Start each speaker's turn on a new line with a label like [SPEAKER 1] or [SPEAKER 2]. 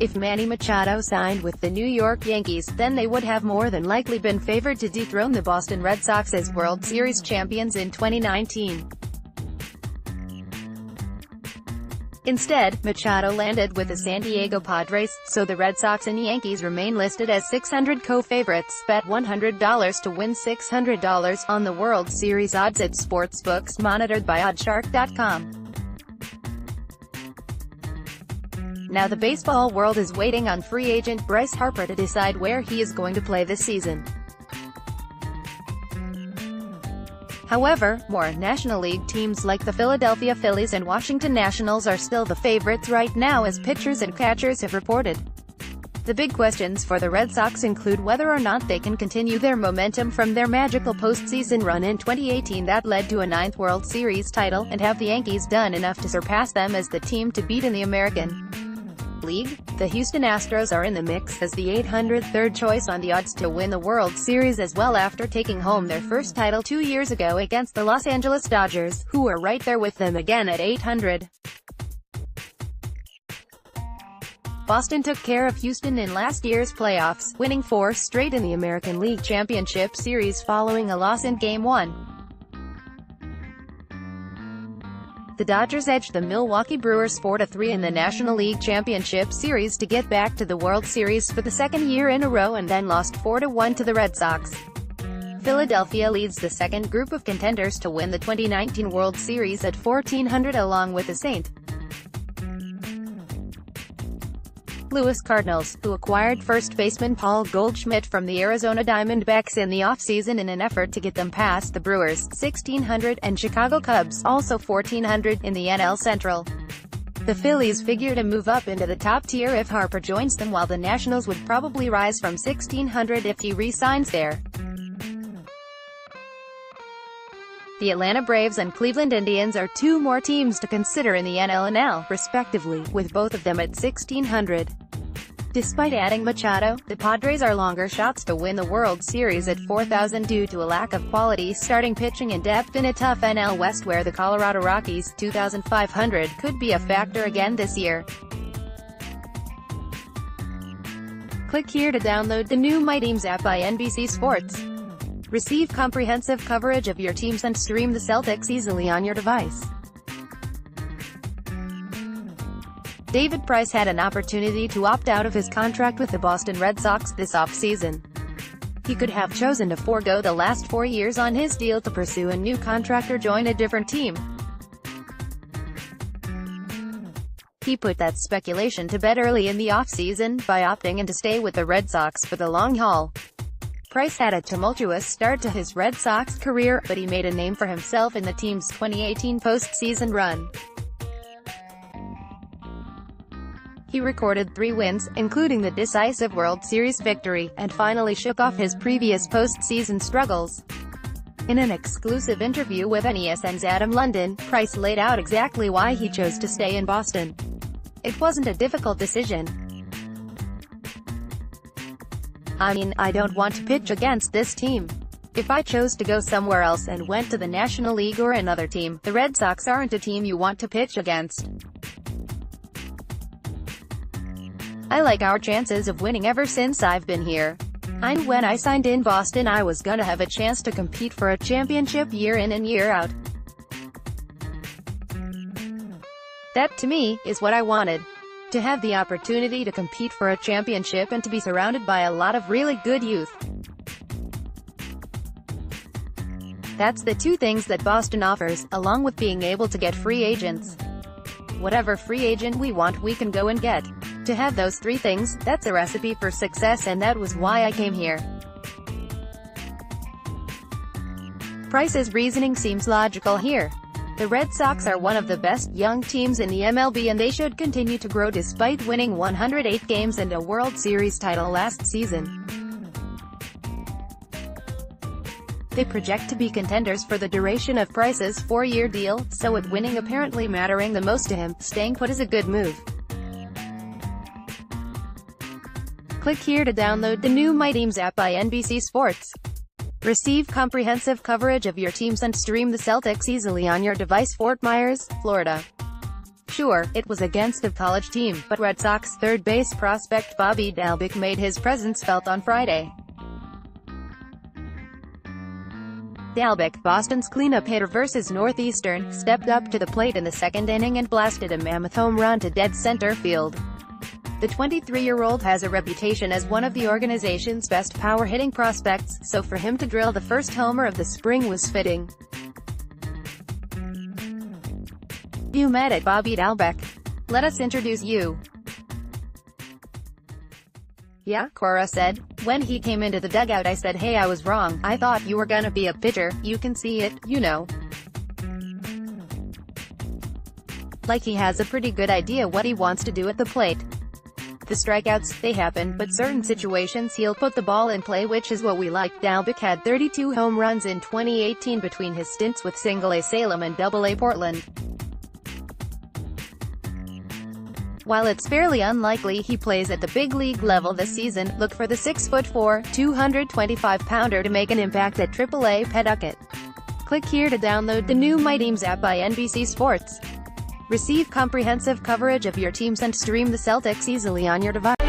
[SPEAKER 1] If Manny Machado signed with the New York Yankees, then they would have more than likely been favored to dethrone the Boston Red Sox as World Series champions in 2019. Instead, Machado landed with the San Diego Padres, so the Red Sox and Yankees remain listed as 600 co-favorites. Bet $100 to win $600 on the World Series odds at sportsbooks, monitored by oddshark.com. Now the baseball world is waiting on free agent Bryce Harper to decide where he is going to play this season. However, more National League teams like the Philadelphia Phillies and Washington Nationals are still the favorites right now, as pitchers and catchers have reported. The big questions for the Red Sox include whether or not they can continue their momentum from their magical postseason run in 2018 that led to a 9th World Series title, and have the Yankees done enough to surpass them as the team to beat in the American League. The Houston Astros are in the mix as the 803rd choice on the odds to win the World Series as well, after taking home their first title 2 years ago against the Los Angeles Dodgers, who are right there with them again at 800. Boston took care of Houston in last year's playoffs, winning 4 straight in the American League Championship Series following a loss in Game 1. The Dodgers edged the Milwaukee Brewers 4-3 in the National League Championship Series to get back to the World Series for the second year in a row, and then lost 4-1 to the Red Sox. Philadelphia leads the second group of contenders to win the 2019 World Series at 1,400 along with the St. Louis Cardinals, who acquired first baseman Paul Goldschmidt from the Arizona Diamondbacks in the offseason in an effort to get them past the Brewers, 1,600, and Chicago Cubs, also 1,400, in the NL Central. The Phillies figure to move up into the top tier if Harper joins them, while the Nationals would probably rise from 1,600 if he re-signs there. The Atlanta Braves and Cleveland Indians are 2 more teams to consider in the NL and L, respectively, with both of them at 1,600. Despite adding Machado, the Padres are longer shots to win the World Series at 4,000 due to a lack of quality starting pitching and depth in a tough NL West, where the Colorado Rockies, 2,500, could be a factor again this year. Click here to download the new My Teams app by NBC Sports. Receive comprehensive coverage of your teams and stream the Celtics easily on your device. David Price had an opportunity to opt out of his contract with the Boston Red Sox this offseason. He could have chosen to forego the last 4 years on his deal to pursue a new contract or join a different team. He put that speculation to bed early in the offseason by opting in to stay with the Red Sox for the long haul. Price had a tumultuous start to his Red Sox career, but he made a name for himself in the team's 2018 postseason run. He recorded 3 wins, including the decisive World Series victory, and finally shook off his previous postseason struggles. In an exclusive interview with NESN's Adam London, Price laid out exactly why he chose to stay in Boston. "It wasn't a difficult decision. I mean, I don't want to pitch against this team. If I chose to go somewhere else and went to the National League or another team, the Red Sox aren't a team you want to pitch against. I like our chances of winning ever since I've been here. I knew when I signed in Boston I was gonna have a chance to compete for a championship year in and year out. That, to me, is what I wanted. To have the opportunity to compete for a championship and to be surrounded by a lot of really good youth. That's the 2 things that Boston offers, along with being able to get free agents. Whatever free agent we want, we can go and get. To have those 3 things, that's a recipe for success, and that was why I came here." Price's reasoning seems logical here. The Red Sox are one of the best young teams in the MLB, and they should continue to grow despite winning 108 games and a World Series title last season. They project to be contenders for the duration of Price's 4-year deal, so with winning apparently mattering the most to him, staying put is a good move. Click here to download the new My Teams app by NBC Sports. Receive comprehensive coverage of your teams and stream the Celtics easily on your device. Fort Myers, Florida. Sure, it was against a college team, but Red Sox third base prospect Bobby Dalbec made his presence felt on Friday. Dalbec, Boston's cleanup hitter versus Northeastern, stepped up to the plate in the second inning and blasted a mammoth home run to dead center field. The 23-year-old has a reputation as one of the organization's best power-hitting prospects, so for him to drill the first homer of the spring was fitting. You met at Bobby Dalbec. Let us introduce you. Yeah, Cora said. When he came into the dugout I said, hey, I was wrong. I thought you were gonna be a pitcher. You can see it, you know. Like he has a pretty good idea what he wants to do at the plate. The strikeouts, they happen, but certain situations he'll put the ball in play, which is what we like. Dalbec had 32 home runs in 2018 between his stints with Single-A Salem and Double-A Portland. While it's fairly unlikely he plays at the big league level this season, look for the 6'4", 225-pounder to make an impact at AAA Pawtucket. Click here to download the new My Teams app by NBC Sports. Receive comprehensive coverage of your teams and stream the Celtics easily on your device.